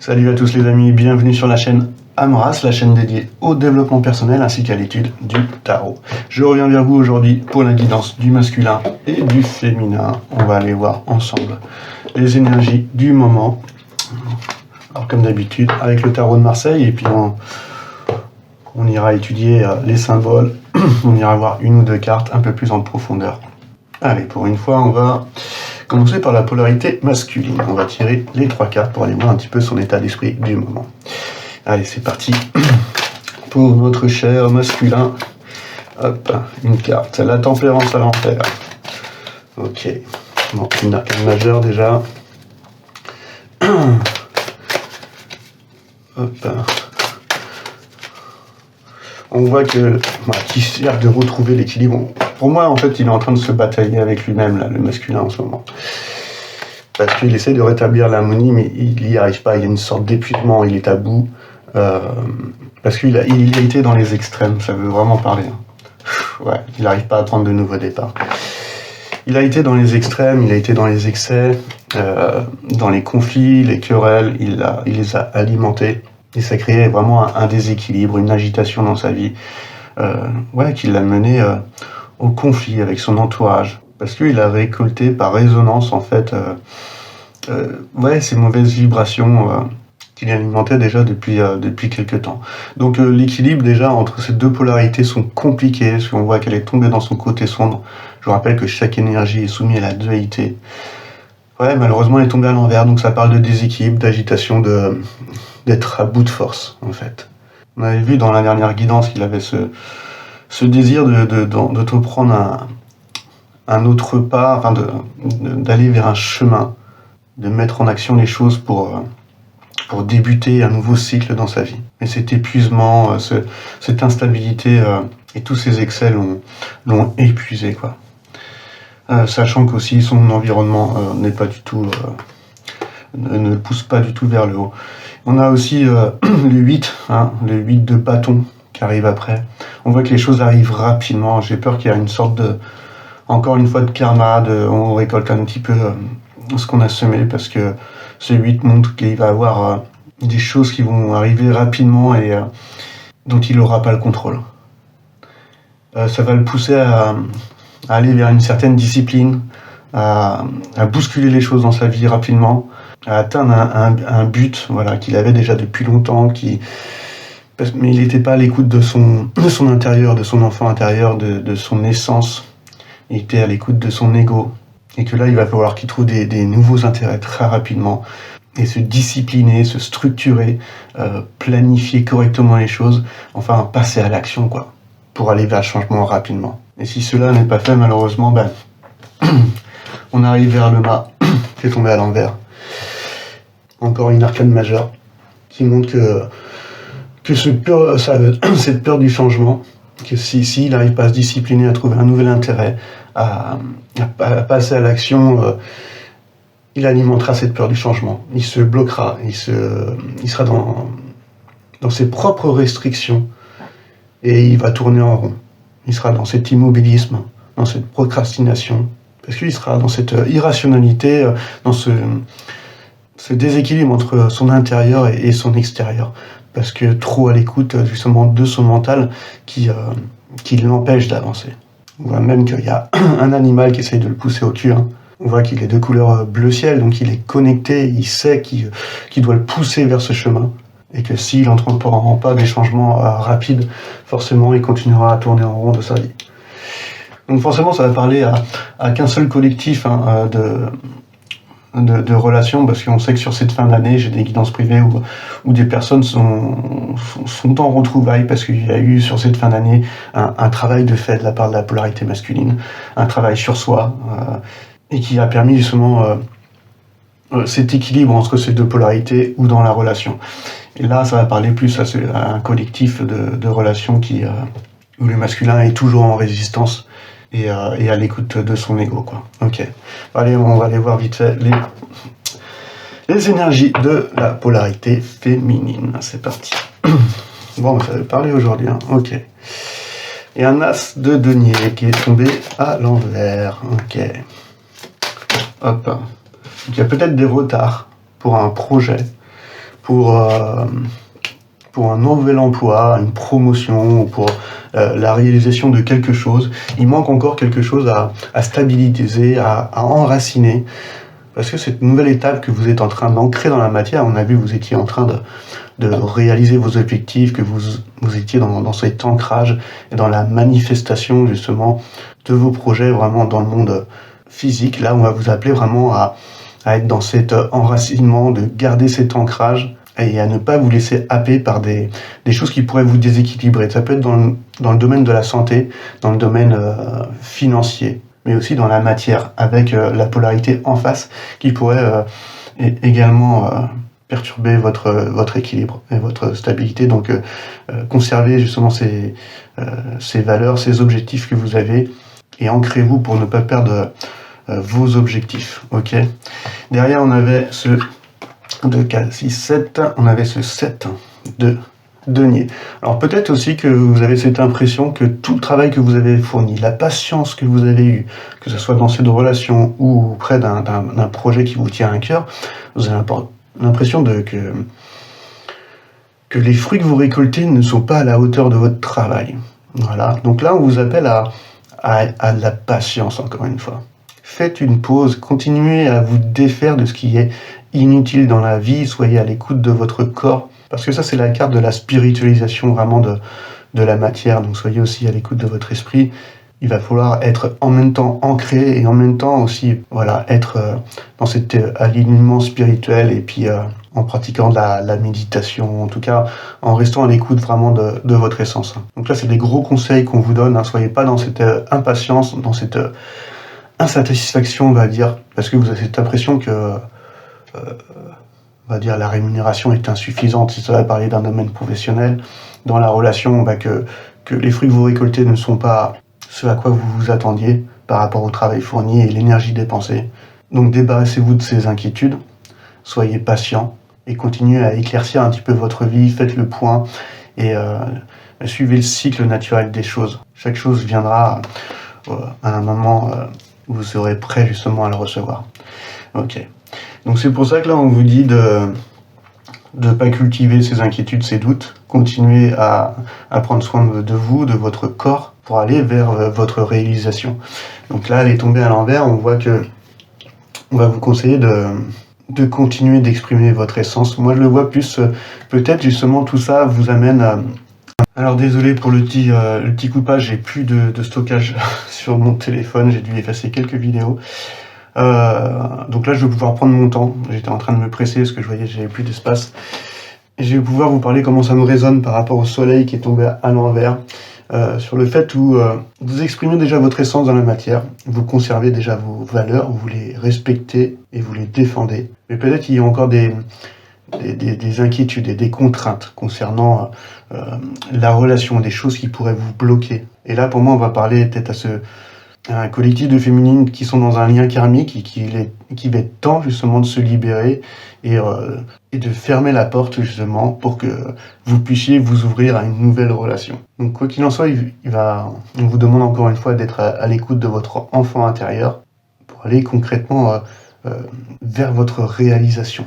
Salut à tous les amis, bienvenue sur la chaîne Amras, la chaîne dédiée au développement personnel ainsi qu'à l'étude du tarot. Je reviens vers vous aujourd'hui pour la guidance du masculin et du féminin. On va aller voir ensemble les énergies du moment. Alors comme d'habitude avec le tarot de Marseille et puis on ira étudier les symboles. On ira voir une ou deux cartes un peu plus en profondeur. Allez, pour une fois on va commencer par la polarité masculine. On va tirer les 3 cartes pour aller voir un petit peu son état d'esprit du moment. Allez, c'est parti pour notre cher masculin. Hop, une carte. La tempérance à l'enfer. Ok. Bon, une arcane majeure déjà. Hop. On voit que qu'il cherche de retrouver l'équilibre. Pour moi, en fait, il est en train de se batailler avec lui-même, là, le masculin en ce moment. Parce qu'il essaie de rétablir l'harmonie, mais il n'y arrive pas. Il y a une sorte d'épuisement, il est à bout. Parce qu'il a été dans les extrêmes, ça veut vraiment parler. Ouais, il n'arrive pas à prendre de nouveaux départs. Il a été dans les extrêmes, il a été dans les excès, dans les conflits, les querelles, il les a alimentés. Et ça créait vraiment un déséquilibre, une agitation dans sa vie. Qui l'a mené au conflit avec son entourage. Parce qu'il a récolté par résonance, en fait, ces mauvaises vibrations qu'il alimentait déjà depuis quelques temps. Donc l'équilibre déjà entre ces deux polarités sont compliqués, parce qu'on voit qu'elle est tombée dans son côté sombre. Je vous rappelle que chaque énergie est soumise à la dualité. Ouais, malheureusement, elle est tombée à l'envers, donc ça parle de déséquilibre, d'agitation, d'être à bout de force, en fait. On avait vu dans la dernière guidance qu'il avait ce désir d'entreprendre un autre pas, enfin d'aller vers un chemin, de mettre en action les choses pour débuter un nouveau cycle dans sa vie. Et cet épuisement, cette instabilité et tous ces excès l'ont épuisé, quoi. Sachant qu'aussi son environnement n'est pas du tout, ne le pousse pas du tout vers le haut. On a aussi le 8, le 8 de bâton qui arrive après. On voit que les choses arrivent rapidement. J'ai peur qu'il y ait une sorte encore une fois de karma, on récolte un petit peu ce qu'on a semé, parce que ce 8 montre qu'il va avoir des choses qui vont arriver rapidement et dont il n'aura pas le contrôle. Ça va le pousser à aller vers une certaine discipline, à bousculer les choses dans sa vie rapidement, à atteindre un but qu'il avait déjà depuis longtemps, mais il n'était pas à l'écoute de son intérieur, de son enfant intérieur, de son essence. Il était à l'écoute de son ego. Et que là, il va falloir qu'il trouve des nouveaux intérêts très rapidement, et se discipliner, se structurer, planifier correctement les choses, enfin passer à l'action, quoi, pour aller vers le changement rapidement. Et si cela n'est pas fait, malheureusement, on arrive vers le mât qui est tombé à l'envers. Encore une arcane majeure qui montre que cette peur du changement, que s'il n'arrive pas à se discipliner, à trouver un nouvel intérêt, à passer à l'action, il alimentera cette peur du changement. Il se bloquera, il sera dans ses propres restrictions et il va tourner en rond. Il sera dans cet immobilisme, dans cette procrastination, parce qu'il sera dans cette irrationalité, dans ce déséquilibre entre son intérieur et son extérieur, parce que trop à l'écoute justement de son mental qui l'empêche d'avancer. On voit même qu'il y a un animal qui essaye de le pousser au cul. On voit qu'il est de couleur bleu ciel, donc il est connecté, il sait qu'il doit le pousser vers ce chemin, et que s'il n'entreprend pas des changements rapides, forcément il continuera à tourner en rond de sa vie. Donc forcément ça va parler à qu'un seul collectif de relations, parce qu'on sait que sur cette fin d'année, j'ai des guidances privées où des personnes sont en retrouvailles, parce qu'il y a eu sur cette fin d'année un travail de fait de la part de la polarité masculine, un travail sur soi, et qui a permis justement cet équilibre entre ces deux polarités ou dans la relation. Et là, ça va parler plus à un collectif de relations où le masculin est toujours en résistance et à l'écoute de son ego, quoi. Ok. Allez, on va aller voir vite fait les énergies de la polarité féminine. C'est parti. Bon, ça va parler aujourd'hui, Ok. Et un as de denier qui est tombé à l'envers. Ok. Hop. Donc il y a peut-être des retards pour un projet, pour un nouvel emploi, une promotion, pour la réalisation de quelque chose. Il manque encore quelque chose à stabiliser, à enraciner. Parce que cette nouvelle étape que vous êtes en train d'ancrer dans la matière, on a vu que vous étiez en train de réaliser vos objectifs, que vous étiez dans cet ancrage et dans la manifestation justement de vos projets vraiment dans le monde physique. Là, on va vous appeler vraiment à être dans cet enracinement, de garder cet ancrage et à ne pas vous laisser happer par des choses qui pourraient vous déséquilibrer. Ça peut être dans le domaine de la santé, dans le domaine financier, mais aussi dans la matière, avec la polarité en face qui pourrait également perturber votre équilibre et votre stabilité. Donc conservez justement ces valeurs, ces objectifs que vous avez et ancrez-vous pour ne pas perdre vos objectifs. Ok. Derrière, on avait ce 2, 4, 6, 7, on avait ce 7 de denier. Alors peut-être aussi que vous avez cette impression que tout le travail que vous avez fourni, la patience que vous avez eue, que ce soit dans cette relation ou près d'un projet qui vous tient à cœur, vous avez l'impression que les fruits que vous récoltez ne sont pas à la hauteur de votre travail. Voilà. Donc là, on vous appelle à de la patience, encore une fois. Faites une pause, continuez à vous défaire de ce qui est inutile dans la vie, soyez à l'écoute de votre corps, parce que ça c'est la carte de la spiritualisation vraiment de la matière, donc soyez aussi à l'écoute de votre esprit. Il va falloir être en même temps ancré et en même temps aussi être dans cet alignement spirituel et puis en pratiquant de la méditation, en tout cas en restant à l'écoute vraiment de votre essence. Donc là c'est des gros conseils qu'on vous donne, soyez pas dans cette impatience, dans cette insatisfaction, on va dire, parce que vous avez cette impression que on va dire la rémunération est insuffisante, si ça va parler d'un domaine professionnel, dans la relation, que les fruits que vous récoltez ne sont pas ce à quoi vous vous attendiez par rapport au travail fourni et l'énergie dépensée. Donc débarrassez-vous de ces inquiétudes, soyez patient et continuez à éclaircir un petit peu votre vie, faites le point et suivez le cycle naturel des choses. Chaque chose viendra à un moment où vous serez prêt justement à le recevoir. Ok. Donc c'est pour ça que là on vous dit de ne pas cultiver ces inquiétudes, ces doutes. Continuez à prendre soin de vous, de votre corps, pour aller vers votre réalisation. Donc là, elle est tombée à l'envers, on voit que on va vous conseiller de continuer d'exprimer votre essence. Moi je le vois plus, peut-être justement tout ça vous amène à... Alors désolé pour le petit coupage, j'ai plus de stockage sur mon téléphone, j'ai dû effacer quelques vidéos. Donc là je vais pouvoir prendre mon temps, j'étais en train de me presser parce que je voyais que j'avais plus d'espace. Et je vais pouvoir vous parler comment ça me résonne par rapport au soleil qui est tombé à l'envers, sur le fait où vous exprimez déjà votre essence dans la matière, vous conservez déjà vos valeurs, vous les respectez et vous les défendez. Mais peut-être qu'il y a encore des inquiétudes et des contraintes concernant la relation, des choses qui pourraient vous bloquer. Et là pour moi on va parler peut-être à un collectif de féminines qui sont dans un lien karmique et qui va être temps justement de se libérer et de fermer la porte justement pour que vous puissiez vous ouvrir à une nouvelle relation. Donc quoi qu'il en soit, on vous demande encore une fois d'être à l'écoute de votre enfant intérieur pour aller concrètement vers votre réalisation.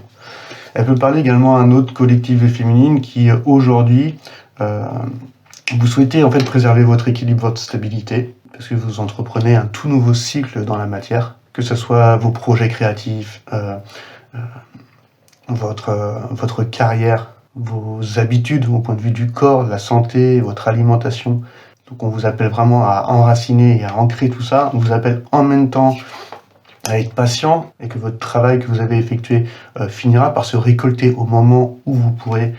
Elle peut parler également à un autre collectif de féminines qui aujourd'hui vous souhaitez en fait préserver votre équilibre, votre stabilité, parce que vous entreprenez un tout nouveau cycle dans la matière, que ce soit vos projets créatifs, votre carrière, vos habitudes au point de vue du corps, de la santé, votre alimentation. Donc on vous appelle vraiment à enraciner et à ancrer tout ça. On vous appelle en même temps à être patient et que votre travail que vous avez effectué finira par se récolter au moment où vous pourrez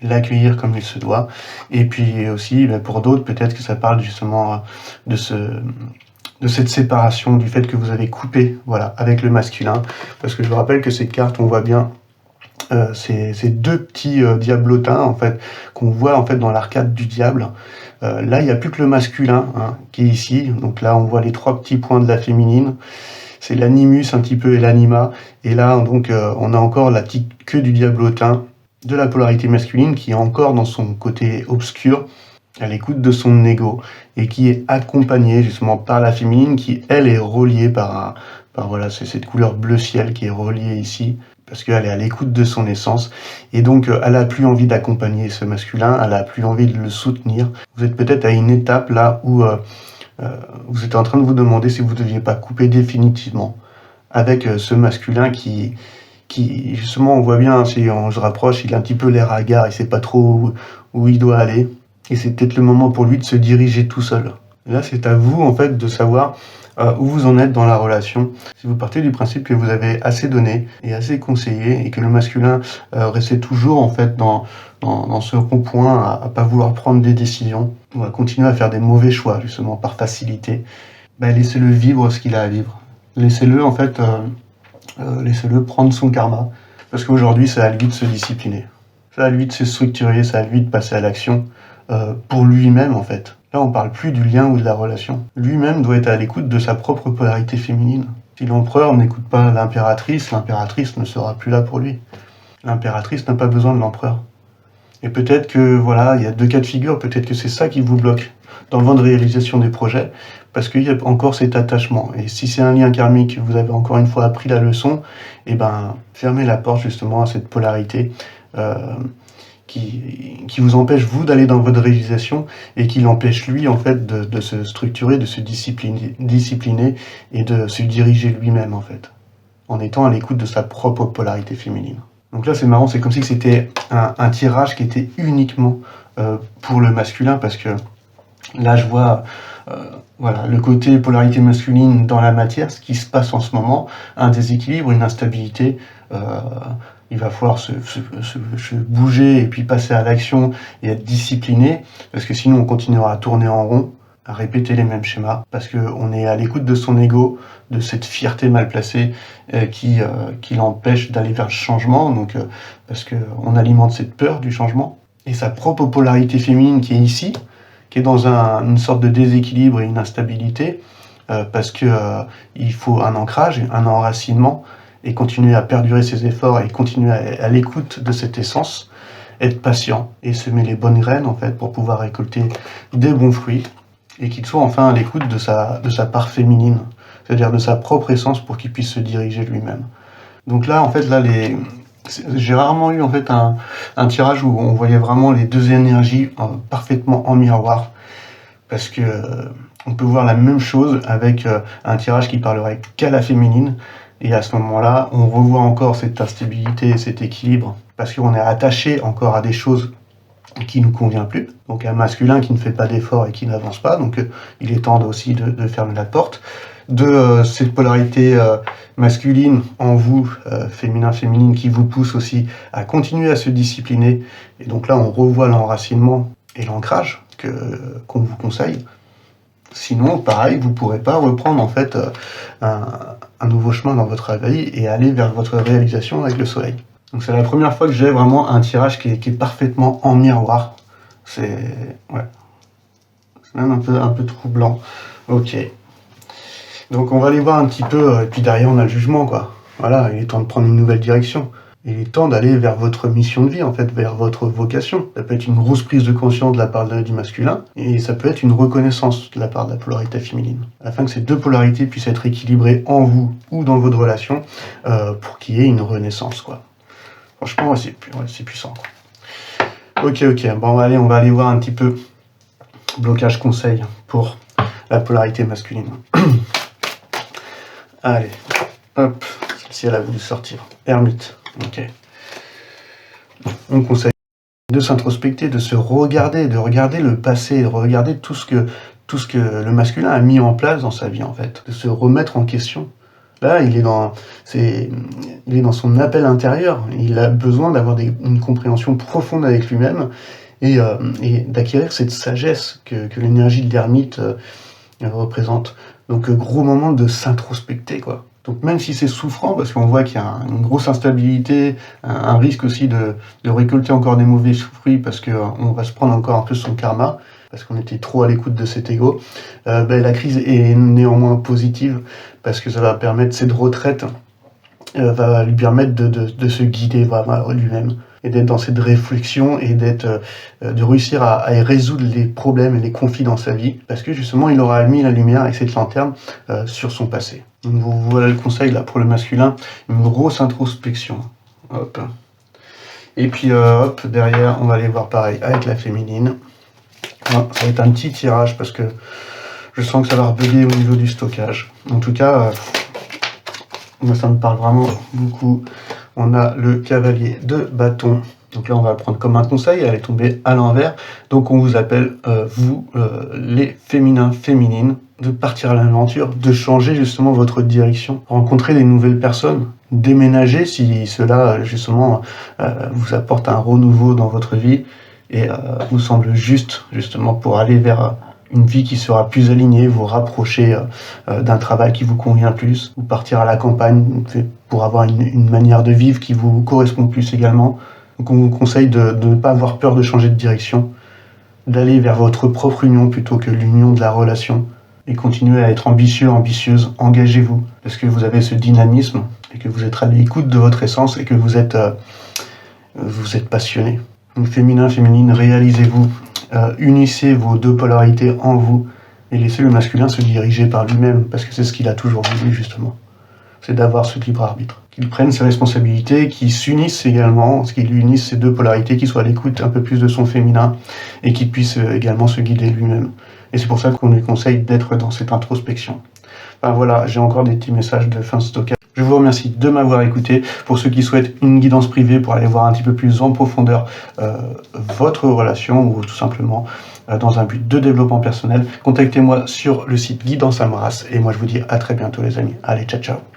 l'accueillir comme il se doit. Et puis aussi, pour d'autres, peut-être que ça parle justement de cette séparation, du fait que vous avez coupé avec le masculin. Parce que je vous rappelle que cette carte, on voit bien ces deux petits diablotins en fait, qu'on voit en fait dans l'arcade du diable. Là, il n'y a plus que le masculin qui est ici. Donc là, on voit les trois petits points de la féminine. C'est l'animus un petit peu et l'anima. Et là, donc, on a encore la petite queue du diablotin de la polarité masculine qui est encore dans son côté obscur, à l'écoute de son ego, et qui est accompagnée justement par la féminine qui, elle, est reliée par c'est cette couleur bleu ciel qui est reliée ici. parce qu'elle est à l'écoute de son essence, et donc elle a plus envie d'accompagner ce masculin, elle a plus envie de le soutenir. Vous êtes peut-être à une étape là où vous êtes en train de vous demander si vous ne deviez pas couper définitivement avec ce masculin qui justement, on voit bien, si on se rapproche, il a un petit peu l'air hagard, il sait pas trop où il doit aller, et c'est peut-être le moment pour lui de se diriger tout seul. Et là, c'est à vous, en fait, de savoir où vous en êtes dans la relation. Si vous partez du principe que vous avez assez donné et assez conseillé, et que le masculin restait toujours, en fait, dans ce rond-point, à pas vouloir prendre des décisions, ou à continuer à faire des mauvais choix, justement, par facilité, laissez-le vivre ce qu'il a à vivre. Laissez-le, en fait, laissez-le prendre son karma. Parce qu'aujourd'hui, c'est à lui de se discipliner. C'est à lui de se structurer, c'est à lui de passer à l'action pour lui-même, en fait. Là, on parle plus du lien ou de la relation. Lui-même doit être à l'écoute de sa propre polarité féminine. Si l'empereur n'écoute pas l'impératrice ne sera plus là pour lui. L'impératrice n'a pas besoin de l'empereur. Et peut-être que, voilà, il y a deux cas de figure, peut-être que c'est ça qui vous bloque dans votre réalisation des projets, parce qu'il y a encore cet attachement. Et si c'est un lien karmique, vous avez encore une fois appris la leçon, fermez la porte justement à cette polarité qui vous empêche, vous, d'aller dans votre réalisation, et qui l'empêche, lui, en fait, de se structurer, de se discipliner et de se diriger lui-même, en fait, en étant à l'écoute de sa propre polarité féminine. Donc là, c'est marrant, c'est comme si c'était un tirage qui était uniquement pour le masculin, parce que là, je vois le côté polarité masculine dans la matière, ce qui se passe en ce moment, un déséquilibre, une instabilité. Il va falloir se bouger et puis passer à l'action et être discipliné, parce que sinon on continuera à tourner en rond, à répéter les mêmes schémas, parce qu'on est à l'écoute de son ego, de cette fierté mal placée qui l'empêche d'aller vers le changement, donc parce qu'on alimente cette peur du changement, et sa propre polarité féminine qui est ici, qui est dans une sorte de déséquilibre et une instabilité, parce que il faut un ancrage, un enracinement, et continuer à perdurer ses efforts et continuer à l'écoute de cette essence, être patient et semer les bonnes graines, en fait, pour pouvoir récolter des bons fruits, et qu'il soit enfin à l'écoute de sa part féminine, c'est-à-dire de sa propre essence, pour qu'il puisse se diriger lui-même. Donc là, en fait, j'ai rarement eu, en fait, un tirage où on voyait vraiment les deux énergies parfaitement en miroir, parce que on peut voir la même chose avec un tirage qui parlerait qu'à la féminine, et à ce moment-là, on revoit encore cette instabilité, cet équilibre, parce qu'on est attaché encore à des choses qui ne nous convient plus. Donc un masculin qui ne fait pas d'efforts et qui n'avance pas, donc il est temps aussi de fermer la porte. De cette polarité masculine en vous, féminin-féminine, qui vous pousse aussi à continuer à se discipliner. Et donc là, on revoit l'enracinement et l'ancrage qu'on vous conseille. Sinon, pareil, vous ne pourrez pas reprendre, en fait, un nouveau chemin dans votre réveil et aller vers votre réalisation avec le soleil. Donc c'est la première fois que j'ai vraiment un tirage qui est parfaitement en miroir. C'est même un peu troublant. Ok. Donc on va aller voir un petit peu, et puis derrière on a le jugement, quoi. Voilà, il est temps de prendre une nouvelle direction. Il est temps d'aller vers votre mission de vie, en fait, vers votre vocation. Ça peut être une grosse prise de conscience de la part du masculin, et ça peut être une reconnaissance de la part de la polarité féminine, afin que ces deux polarités puissent être équilibrées en vous ou dans votre relation, pour qu'il y ait une renaissance, quoi. Franchement, c'est puissant, quoi. Ok, bon, on va aller voir un petit peu blocage conseil pour la polarité masculine. Allez, hop, celle-ci elle a voulu sortir. Ermite, ok. On conseille de s'introspecter, de se regarder, de regarder le passé, de regarder tout ce que le masculin a mis en place dans sa vie, en fait, de se remettre en question. Là, il est dans son appel intérieur. Il a besoin d'avoir une compréhension profonde avec lui-même et d'acquérir cette sagesse que l'énergie de l'ermite représente. Donc, gros moment de s'introspecter, quoi. Donc, même si c'est souffrant, parce qu'on voit qu'il y a une grosse instabilité, un risque aussi de récolter encore des mauvais fruits, parce qu'on va se prendre encore un peu son karma, parce qu'on était trop à l'écoute de cet ego, la crise est néanmoins positive, parce que ça va permettre, cette retraite va lui permettre de se guider vraiment lui-même, et d'être dans cette réflexion, et de réussir à résoudre les problèmes et les conflits dans sa vie, parce que justement il aura mis la lumière avec cette lanterne sur son passé. Donc voilà le conseil là pour le masculin, une grosse introspection. hop. Et puis hop, derrière, on va aller voir pareil avec la féminine. Ça va être un petit tirage parce que je sens que ça va rebugger au niveau du stockage. En tout cas, moi ça me parle vraiment beaucoup. On a le cavalier de bâton. Donc là, on va le prendre comme un conseil, elle est tombée à l'envers. Donc on vous appelle, vous, les féminins, féminines, de partir à l'aventure, de changer justement votre direction, rencontrer des nouvelles personnes, déménager si cela justement vous apporte un renouveau dans votre vie et vous semble juste justement pour aller vers une vie qui sera plus alignée, vous rapprocher d'un travail qui vous convient plus, ou partir à la campagne pour avoir une manière de vivre qui vous correspond plus également. Donc on vous conseille de ne pas avoir peur de changer de direction, d'aller vers votre propre union plutôt que l'union de la relation, et continuez à être ambitieux, ambitieuse, engagez-vous, parce que vous avez ce dynamisme, et que vous êtes à l'écoute de votre essence, et que vous êtes passionné. Donc féminin, féminine, réalisez-vous, unissez vos deux polarités en vous, et laissez le masculin se diriger par lui-même, parce que c'est ce qu'il a toujours voulu justement. C'est d'avoir ce libre arbitre. Qu'il prenne ses responsabilités, qu'il s'unisse également, qu'il unisse ces deux polarités, qu'il soit à l'écoute un peu plus de son féminin, et qu'il puisse également se guider lui-même. Et c'est pour ça qu'on lui conseille d'être dans cette introspection. Enfin voilà, j'ai encore des petits messages de fin de stockage. Je vous remercie de m'avoir écouté. Pour ceux qui souhaitent une guidance privée pour aller voir un petit peu plus en profondeur votre relation ou tout simplement dans un but de développement personnel, contactez-moi sur le site Guidance Amras et moi je vous dis à très bientôt les amis. Allez, ciao ciao.